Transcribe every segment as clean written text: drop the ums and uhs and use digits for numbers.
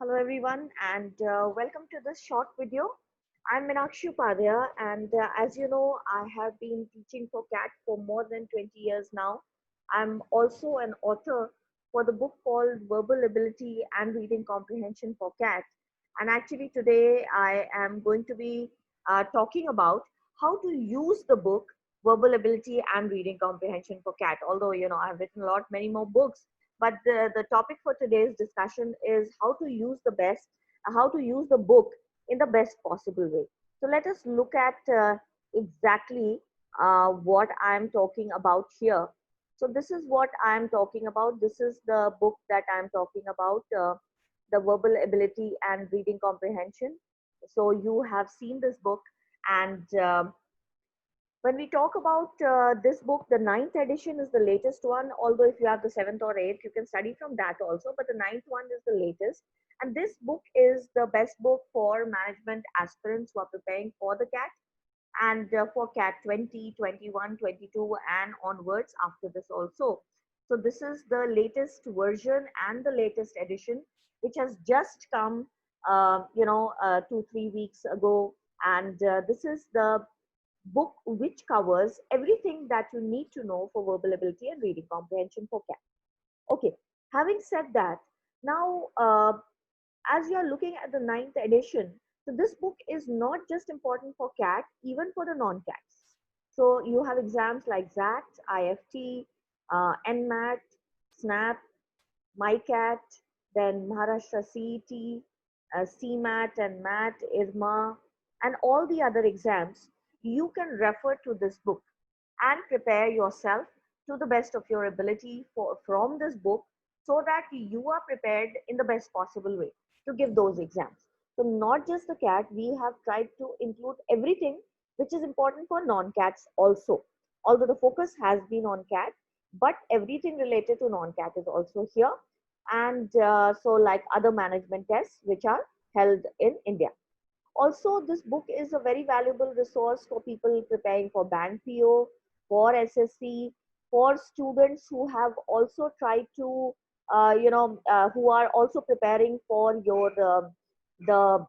Hello everyone and welcome to this short video. I'm Meenakshi Upadhyaya and as you know I have been teaching for CAT for more than 20 years now. I'm also an author for the book called Verbal Ability and Reading Comprehension for CAT, and actually today I am going to be talking about how to use the book Verbal Ability and Reading Comprehension for CAT. Although I've written a lot many more books, but the topic for today's discussion is how to use the book in the best possible way. So let us look at exactly what I'm talking about here. So this is what I'm talking about. This is the book that I'm talking about, the Verbal Ability and Reading Comprehension. So you have seen this book, and when we talk about this book, the ninth edition is the latest one. Although if you have the seventh or eighth, you can study from that also. But the ninth one is the latest. And this book is the best book for management aspirants who are preparing for the CAT and for CAT 20, 21, 22 and onwards after this also. So this is the latest version and the latest edition, which has just come, 2, 3 weeks ago. And this is the book which covers everything that you need to know for verbal ability and reading comprehension for CAT. Okay, having said that, now as you are looking at the ninth edition, so this book is not just important for CAT, even for the non-CATs. So you have exams like XAT, IFT, NMAT, SNAP, MyCat, then Maharashtra CET, CMAT and MAT, IRMA, and all the other exams. You can refer to this book and prepare yourself to the best of your ability from this book, so that you are prepared in the best possible way to give those exams. So not just the CAT, we have tried to include everything which is important for non-CATs also. Although the focus has been on CAT, but everything related to non-CAT is also here. And so like other management tests which are held in India. Also, this book is a very valuable resource for people preparing for bank PO, for SSC, for students who have also tried to, who are also preparing for the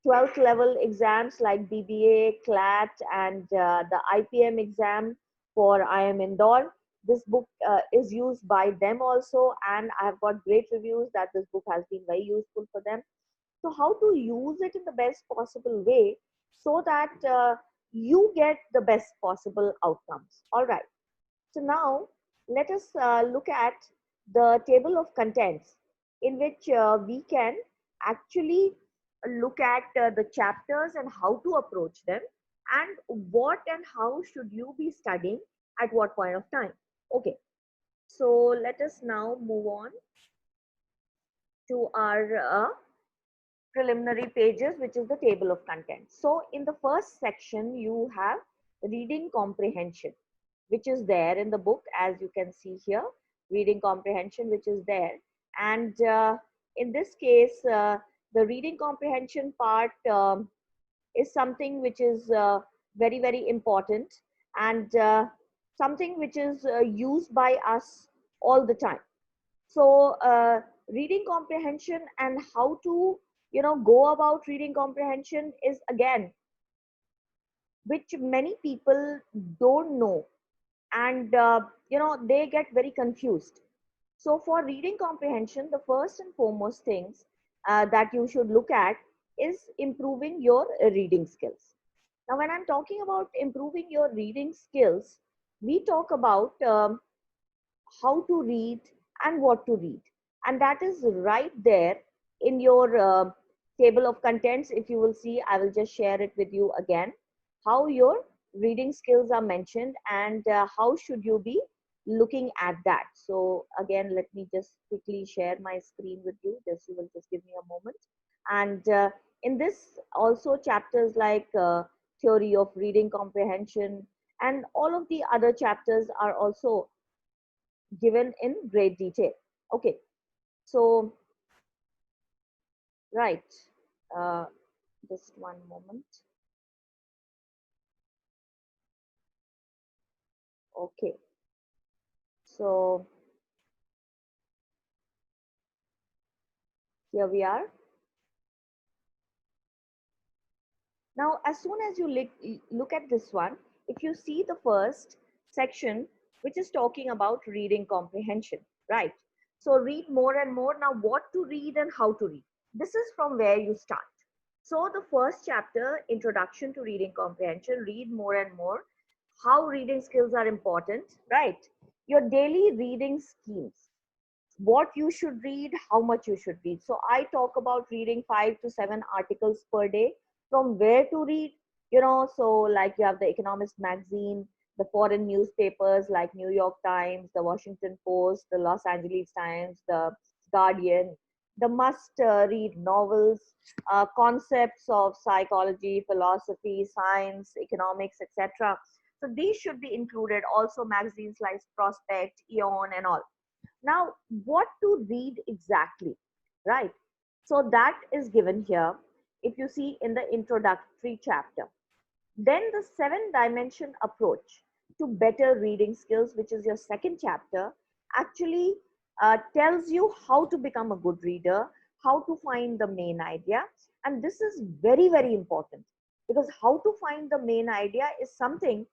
12th level exams like BBA, CLAT, and the IPM exam for IIM Indore. This book is used by them also, and I have got great reviews that this book has been very useful for them. So how to use it in the best possible way so that you get the best possible outcomes. All right. So now let us look at the table of contents, in which we can actually look at the chapters and how to approach them, and what and how should you be studying at what point of time. Okay. So let us now move on to our preliminary pages, which is the table of contents. So in the first section, you have reading comprehension, which is there in the book, as you can see here, reading comprehension, which is there. And in this case, the reading comprehension part is something which is very, very important, and something which is used by us all the time. So reading comprehension and how to go about reading comprehension is again which many people don't know, and they get very confused. So for reading comprehension, the first and foremost things that you should look at is improving your reading skills. Now when I'm talking about improving your reading skills, we talk about how to read and what to read, and that is right there in your table of contents. If you will see, I will just share it with you again, how your reading skills are mentioned, and how should you be looking at that. So again, let me just quickly share my screen with you. Just you will just give me a moment. And in this also, chapters like theory of reading comprehension and all of the other chapters are also given in great detail. Okay, so right, uh, just one moment. Okay, so Here we are. Now, as soon as you look at this one, if you see the first section, which is talking about reading comprehension, right? So read more and more. Now, what to read and how to read. This is from where you start. So the first chapter, Introduction to Reading Comprehension, read more and more. How reading skills are important, right? Your daily reading schemes, what you should read, how much you should read. So I talk about reading 5 to 7 articles per day. From where to read, so like you have the Economist magazine, the foreign newspapers like New York Times, the Washington Post, the Los Angeles Times, the Guardian, the must read novels, concepts of psychology, philosophy, science, economics, etc. So these should be included. Also magazines like Prospect, Eon, and all. Now, what to read exactly, right? So that is given here. If you see in the introductory chapter, then the 7 dimension approach to better reading skills, which is your second chapter, actually tells you how to become a good reader, how to find the main idea. And this is very, very important, because how to find the main idea is something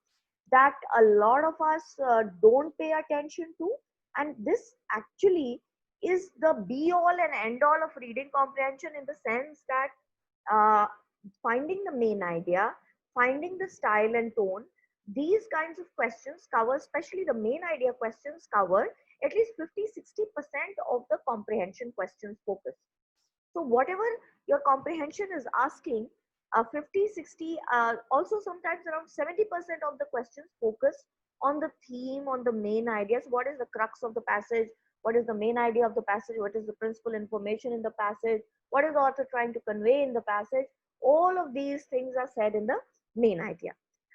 that a lot of us don't pay attention to. And this actually is the be all and end all of reading comprehension, in the sense that uh, finding the main idea, finding the style and tone, these kinds of questions cover, especially the main idea questions cover at least 50-60% of the comprehension questions focus. So whatever your comprehension is asking, 50, 60, also sometimes around 70% of the questions focus on the theme, on the main ideas. What is the crux of the passage? What is the main idea of the passage? What is the principal information in the passage? What is the author trying to convey in the passage? All of these things are said in the main idea.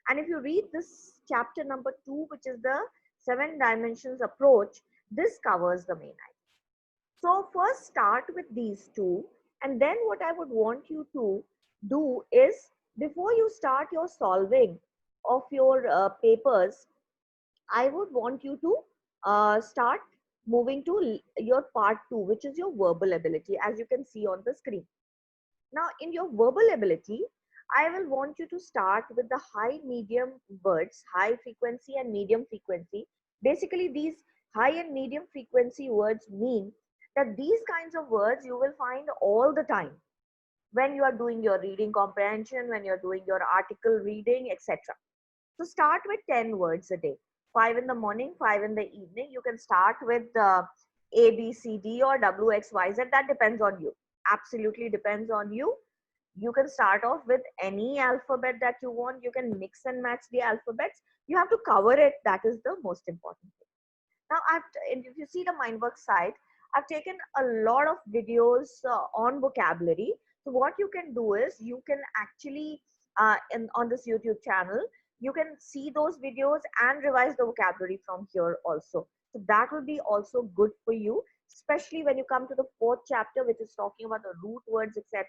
And if you read this chapter number 2, which is the 7 dimensions approach, this covers the main idea. So first start with these two, and then what I would want you to do is, before you start your solving of your papers, I would want you to start moving to your part 2, which is your verbal ability, as you can see on the screen. Now in your verbal ability, I will want you to start with the high medium words, high frequency and medium frequency. Basically these high and medium frequency words mean that these kinds of words you will find all the time when you are doing your reading comprehension, when you're doing your article reading, etc. So start with 10 words a day. 5 in the morning, 5 in the evening. You can start with A, B, C, D or W, X, Y, Z. That depends on you. Absolutely depends on you. You can start off with any alphabet that you want. You can mix and match the alphabets. You have to cover it. That is the most important thing. Now, if you see the Mindworks site, I've taken a lot of videos on vocabulary. So what you can do is, you can actually, on this YouTube channel, you can see those videos and revise the vocabulary from here also. So that will be also good for you, especially when you come to the 4th chapter, which is talking about the root words, etc.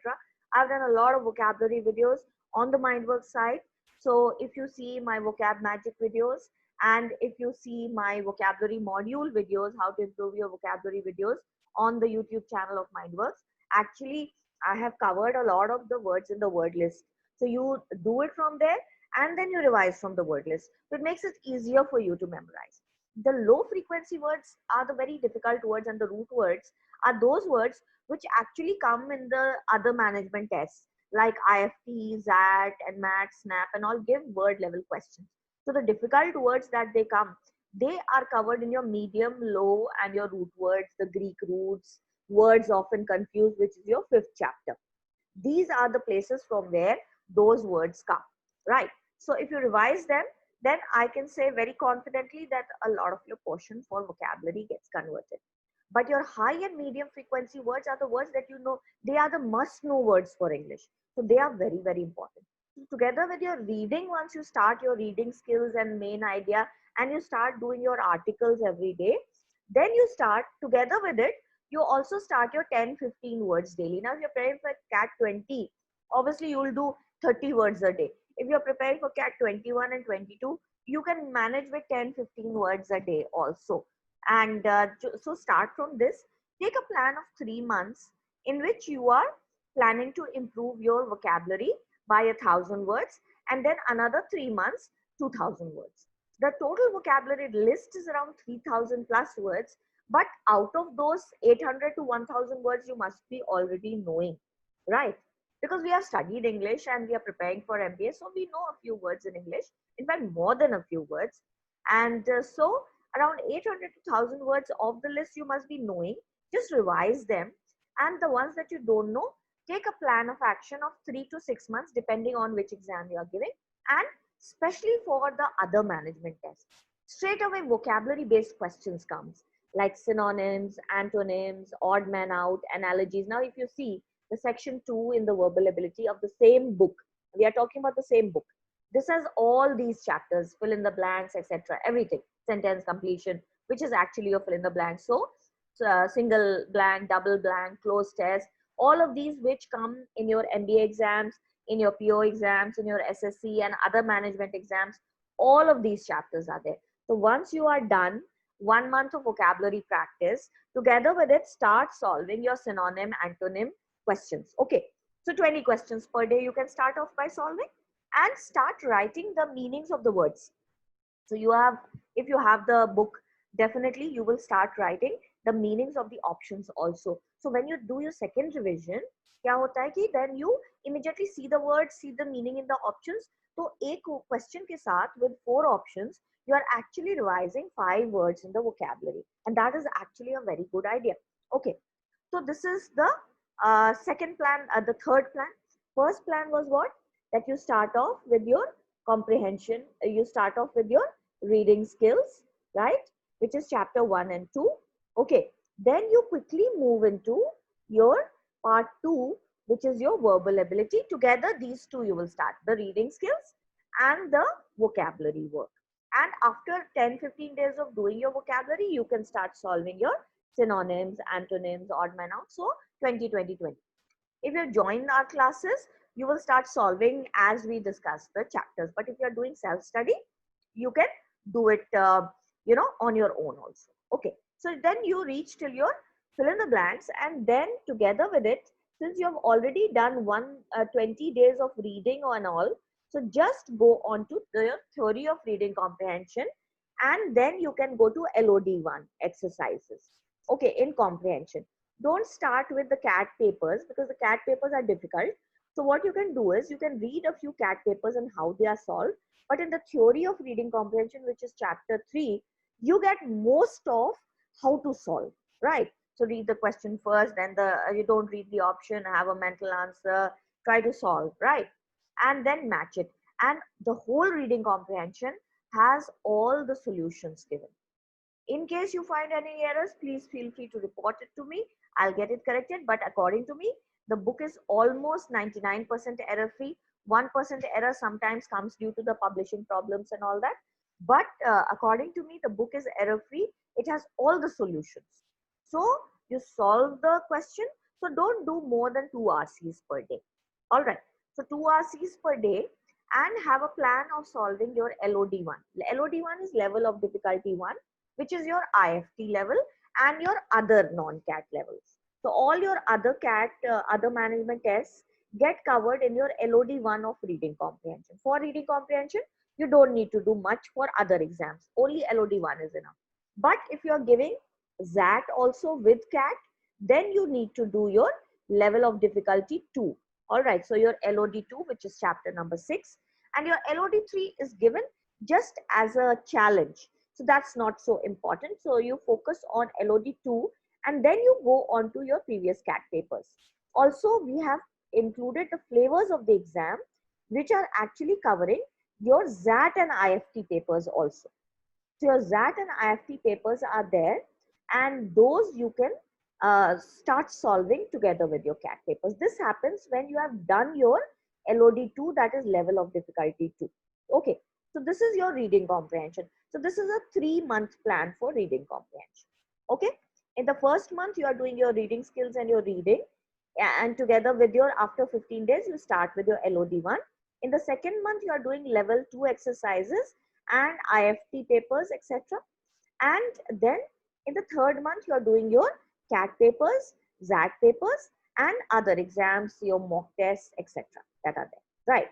I've done a lot of vocabulary videos on the Mindworks site. So if you see my vocab magic videos, and if you see my vocabulary module videos, how to improve your vocabulary videos on the YouTube channel of Mindworks, actually, I have covered a lot of the words in the word list. So you do it from there and then you revise from the word list. So it makes it easier for you to memorize. The low frequency words are the very difficult words, and the root words are those words which actually come in the other management tests like IFT, XAT, and MAT, SNAP, and all give word level questions. So the difficult words that they come, they are covered in your medium, low, and your root words, the Greek roots, words often confused, which is your 5th chapter. These are the places from where those words come, right? So if you revise them, then I can say very confidently that a lot of your portion for vocabulary gets converted. But your high and medium frequency words are the words that you know, they are the must know words for English. So they are very, very important. So together with your reading, once you start your reading skills and main idea, and you start doing your articles every day, then you start together with it, you also start your 10-15 words daily. Now if you're preparing for CAT 20, obviously you will do 30 words a day. If you're preparing for CAT 21 and 22, you can manage with 10-15 words a day also. And so start from this. Take a plan of 3 months in which you are planning to improve your vocabulary by 1,000 words, and then another 3 months, 2,000 words. The total vocabulary list is around 3,000 plus words, but out of those 800 to 1,000 words, you must be already knowing, right? Because we have studied English and we are preparing for MBA, so we know a few words in English, in fact, more than a few words. And so around 800 to 1,000 words of the list you must be knowing. Just revise them. And the ones that you don't know, take a plan of action of 3 to 6 months, depending on which exam you are giving. And especially for the other management tests, straight away vocabulary based questions comes, like synonyms, antonyms, odd man out, analogies. Now, if you see the section 2 in the verbal ability of the same book, we are talking about the same book. This has all these chapters, fill in the blanks, etc. Everything, sentence completion, which is actually your fill in the blanks. So single blank, double blank, closed test, all of these which come in your MBA exams, in your PO exams, in your SSC and other management exams, all of these chapters are there. So once you are done, 1 month of vocabulary practice, together with it, start solving your synonym, antonym questions. Okay, so 20 questions per day you can start off by solving, and start writing the meanings of the words. So you have, if you have the book, definitely you will start writing the meanings of the options also. So when you do your second revision, क्या होता है कि then you immediately see the words, see the meaning in the options. तो एक question के साथ with 4 options, you are actually revising 5 words in the vocabulary, and that is actually a very good idea. Okay, so this is the second plan. The third plan. First plan was what? That you start off with your comprehension. You start off with your reading skills, right? Which is chapter 1 and 2. Okay. Then you quickly move into your part 2, which is your verbal ability. Together, these two you will start, the reading skills and the vocabulary work. And after 10-15 days of doing your vocabulary, you can start solving your synonyms, antonyms, odd man out. So 20-20-20. If you join our classes, you will start solving as we discuss the chapters. But if you are doing self-study, you can do it, on your own also. Okay. So then you reach till your fill in the blanks, and then together with it, since you have already done 20 days of reading and all, so just go on to the theory of reading comprehension, and then you can go to LOD1 exercises. Okay, in comprehension. Don't start with the CAT papers because the CAT papers are difficult. So what you can do is you can read a few CAT papers and how they are solved. But in the theory of reading comprehension, which is chapter 3, you get most of how to solve, right? So read the question first, then you don't read the option, have a mental answer, try to solve, right? And then match it. And the whole reading comprehension has all the solutions given. In case you find any errors, please feel free to report it to me. I'll get it corrected. But according to me, the book is almost 99% error free. 1% error sometimes comes due to the publishing problems and all that. But according to me, the book is error free. It has all the solutions. So you solve the question. So don't do more than 2 RCs per day. All right. So 2 RCs per day, and have a plan of solving your LOD1. LOD1 is level of difficulty 1, which is your IFT level and your other non-CAT levels. So all your other CAT, other management tests get covered in your LOD1 of reading comprehension. For reading comprehension, you don't need to do much for other exams. Only LOD1 is enough. But if you are giving ZAT also with CAT, then you need to do your level of difficulty 2. All right, so your LOD2, which is chapter number 6, and your LOD3 is given just as a challenge. So that's not so important. So you focus on LOD2 and then you go on to your previous CAT papers. Also, we have included the flavors of the exam, which are actually covering your ZAT and IFT papers also. So your ZAT and IFT papers are there, and those you can start solving together with your CAT papers. This happens when you have done your LOD2, that is level of difficulty 2. Okay, so this is your reading comprehension. So this is a 3-month plan for reading comprehension. Okay, in the first month you are doing your reading skills and your reading, and together with your, after 15 days you start with your LOD1. In the second month you are doing level 2 exercises and IFT papers, etc. And then in the third month you are doing your CAT papers, ZAT papers, and other exams, your mock tests, etc. that are there, right?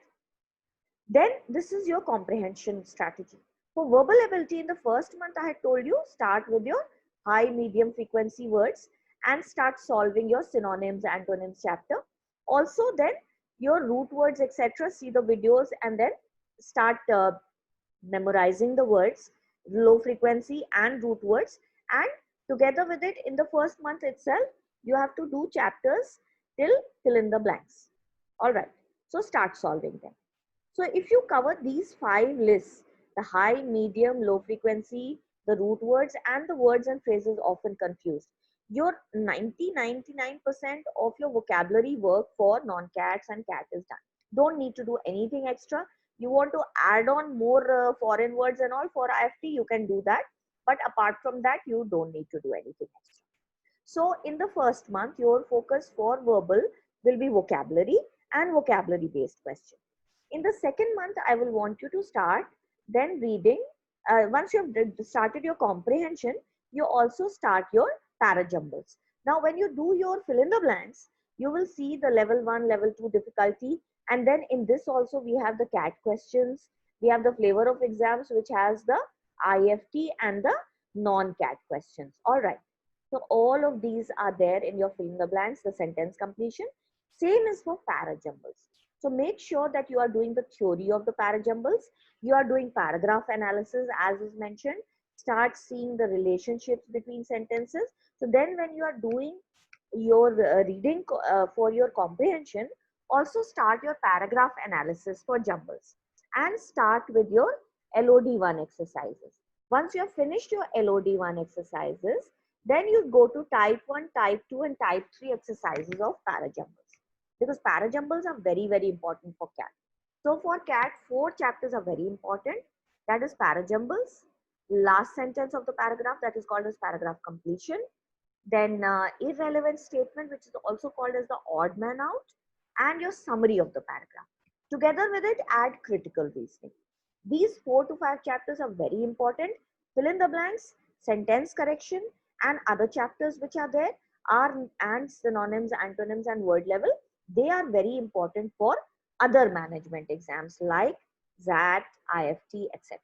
Then this is your comprehension strategy. For verbal ability, in the first month, I had told you, start with your high, medium frequency words and start solving your synonyms, antonyms chapter. Also, then your root words, etc. See the videos and then start memorizing the words, low frequency and root words. And together with it, in the first month itself, you have to do chapters till fill in the blanks. All right. So start solving them. So if you cover these 5 lists, the high, medium, low frequency, the root words and the words and phrases often confused, your 99% of your vocabulary work for non-cats and cat is done. Don't need to do anything extra. You want to add on more foreign words and all for IFT, you can do that. But apart from that, you don't need to do anything extra. So in the first month, your focus for verbal will be vocabulary and vocabulary based questions. In the second month, I will want you to start then reading. Once you have started your comprehension, you also start your parajumbles. Now, when you do your fill in the blanks, you will see the level 1, level 2 difficulty. And then in this also, we have the CAT questions. We have the flavor of exams, which has the IFT and the non-CAT questions. All right. So all of these are there in your fill in the blanks, the sentence completion. Same is for parajumbles. So make sure that you are doing the theory of the parajumbles. You are doing paragraph analysis as is mentioned. Start seeing the relationships between sentences. So then when you are doing your reading for your comprehension, also start your paragraph analysis for jumbles and start with your LOD1 exercises. Once you have finished your LOD1 exercises, then you go to type 1, type 2 and type 3 exercises of parajumbles, because parajumbles are very, very important for CAT. So for CAT, 4 chapters are very important. That is parajumbles, last sentence of the paragraph, that is called as paragraph completion. Then irrelevant statement, which is also called as the odd man out, and your summary of the paragraph. Together with it, add critical reasoning. These 4 to 5 chapters are very important. Fill in the blanks, sentence correction, and other chapters which are there are and synonyms, antonyms, and word level. They are very important for other management exams like XAT, IFT, etc.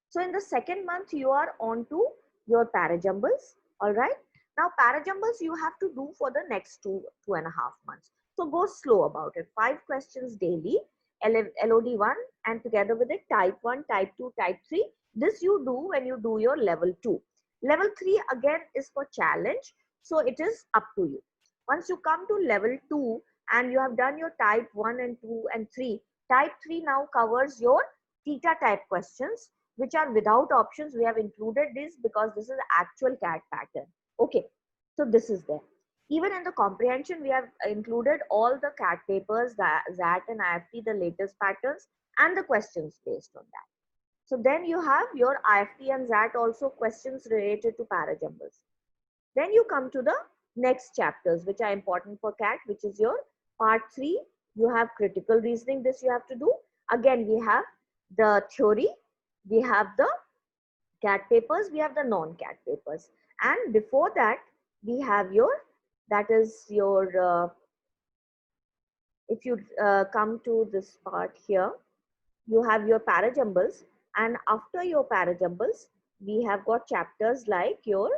So in the second month, you are on to your parajumbles. All right. Now parajumbles you have to do for the next 2.5 months. So go slow about it. 5 questions daily, LOD1, and together with it type 1, type 2, type 3. This you do when you do your level 2. Level 3 again is for challenge. So it is up to you. Once you come to level 2 and you have done your type 1 and 2 and 3, type 3 now covers your theta type questions, which are without options. We have included this because this is actual CAT pattern. Okay, so this is there. Even in the comprehension, we have included all the CAT papers, the XAT and IFT, the latest patterns, and the questions based on that. So then you have your IFT and XAT also questions related to parajumbles. Then you come to the next chapters, which are important for CAT, which is your part 3. You have critical reasoning. This you have to do. Again, we have the theory, we have the CAT papers, we have the non-CAT papers. And before that, we have your, that is your, if you come to this part here, you have your parajumbles. And after your parajumbles, we have got chapters like your,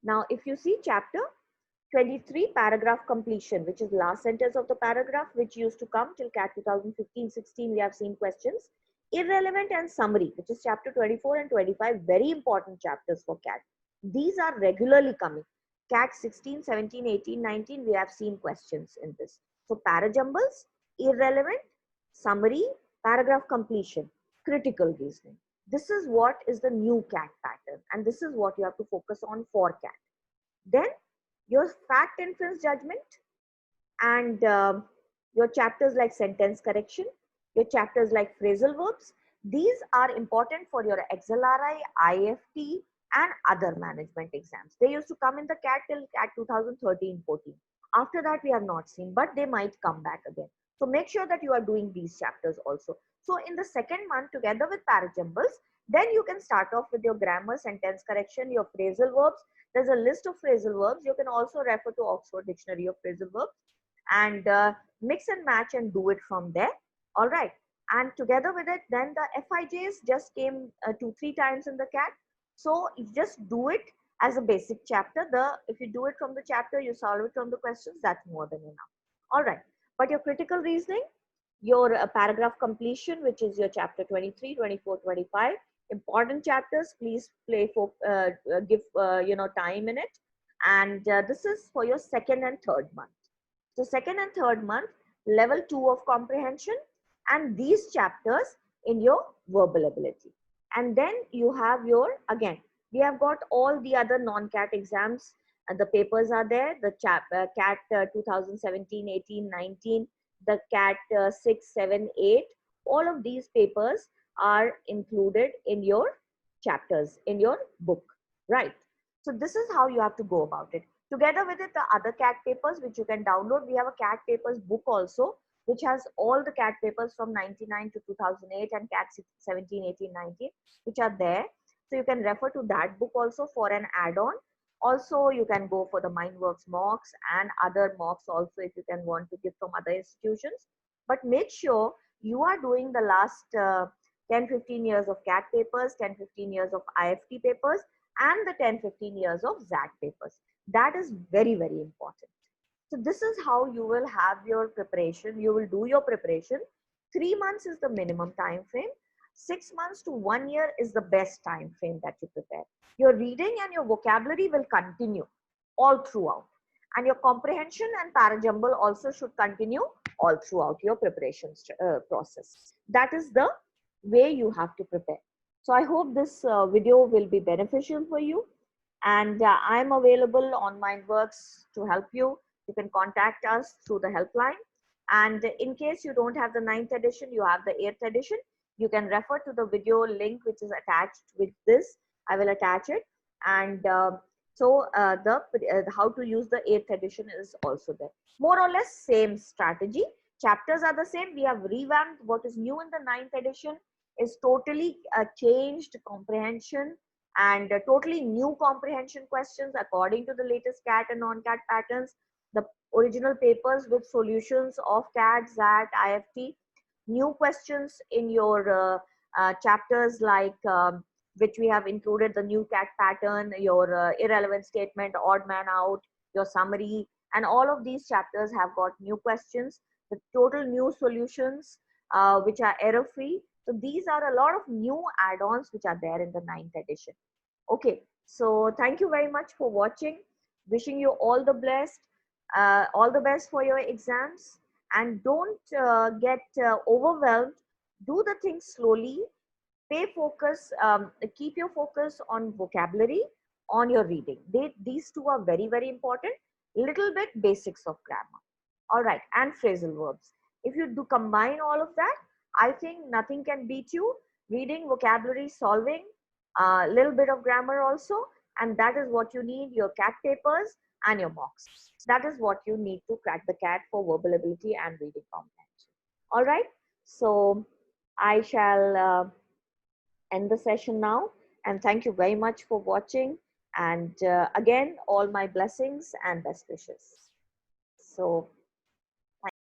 now if you see chapter 23, paragraph completion, which is last sentence of the paragraph, which used to come till CAT 2015-16, we have seen questions. Irrelevant and summary, which is chapter 24 and 25, very important chapters for CAT. These are regularly coming. CAT 16, 17, 18, 19, we have seen questions in this. So parajumbles, irrelevant, summary, paragraph completion, critical reasoning. This is what is the new CAT pattern, and this is what you have to focus on for CAT. Then your fact inference judgment and your chapters like sentence correction, your chapters like phrasal verbs. These are important for your XLRI, IFT, and other management exams. They used to come in the CAT till CAT 2013-14. After that, we have not seen, but they might come back again. So make sure that you are doing these chapters also. So in the second month, together with parajumbles, Then you can start off with your grammar, sentence correction, your phrasal verbs. There's a list of phrasal verbs. You can also refer to Oxford Dictionary of Phrasal Verbs and mix and match and do it from there. All right. And together with it, then the FIJs just came 2-3 times in the CAT. So you just do it as a basic chapter. If you do it from the chapter, you solve it from the questions, that's more than enough. All right. But your critical reasoning, your paragraph completion, which is your chapter 23, 24, 25, important chapters, please give time in it. And this is for your second and third month. So second and third month, level 2 of comprehension, and these chapters in your verbal ability. And then you have your, again, we have got all the other non-CAT exams, and the papers are there, the CAT 2017, 18, 19, the CAT 6, 7, 8, all of these papers are included in your chapters, in your book, right? So this is how you have to go about it. Together with it, the other CAT papers, which you can download. We have a CAT papers book also, which has all the CAT papers from 99 to 2008 and CAT 17, 18, 19, which are there. So you can refer to that book also for an add-on. Also, you can go for the Mindworks mocks and other mocks also if you can want to give from other institutions. But make sure you are doing the last 10-15 years of CAT papers, 10-15 years of IFT papers, and the 10-15 years of ZAT papers. That is very, very important. So this is how you will have your preparation. You will do your preparation. 3 months is the minimum time frame. 6 months to 1 year is the best time frame that you prepare. Your reading and your vocabulary will continue all throughout. And your comprehension and parajumble also should continue all throughout your preparation process. That is the way you have to prepare. So I hope this video will be beneficial for you. And I'm available on Mindworks to help you. You can contact us through the helpline. And in case you don't have the 9th edition, you have the 8th edition. You can refer to the video link which is attached with this. I will attach it. And how to use the 8th edition is also there. More or less same strategy. Chapters are the same. We have revamped. What is new in the 9th edition is totally changed comprehension and totally new comprehension questions according to the latest CAT and non-CAT patterns. The original papers with solutions of CAT, ZAT, IFT, new questions in your chapters like which we have included the new CAT pattern, your irrelevant statement, odd man out, your summary, and all of these chapters have got new questions, the total new solutions which are error free. So these are a lot of new add-ons which are there in the 9th edition. Okay, so thank you very much for watching. Wishing you all the best for your exams, and don't get overwhelmed. Do the things slowly. Pay focus. Keep your focus on vocabulary, on your reading. These two are very, very important. Little bit basics of grammar. All right, and phrasal verbs. If you do combine all of that, I think nothing can beat you. Reading, vocabulary, solving, a little bit of grammar also, and that is what you need, your CAT papers and your mocks. That is what you need to crack the CAT for verbal ability and reading comprehension. All right, so I shall end the session now, and thank you very much for watching, and again, all my blessings and best wishes. So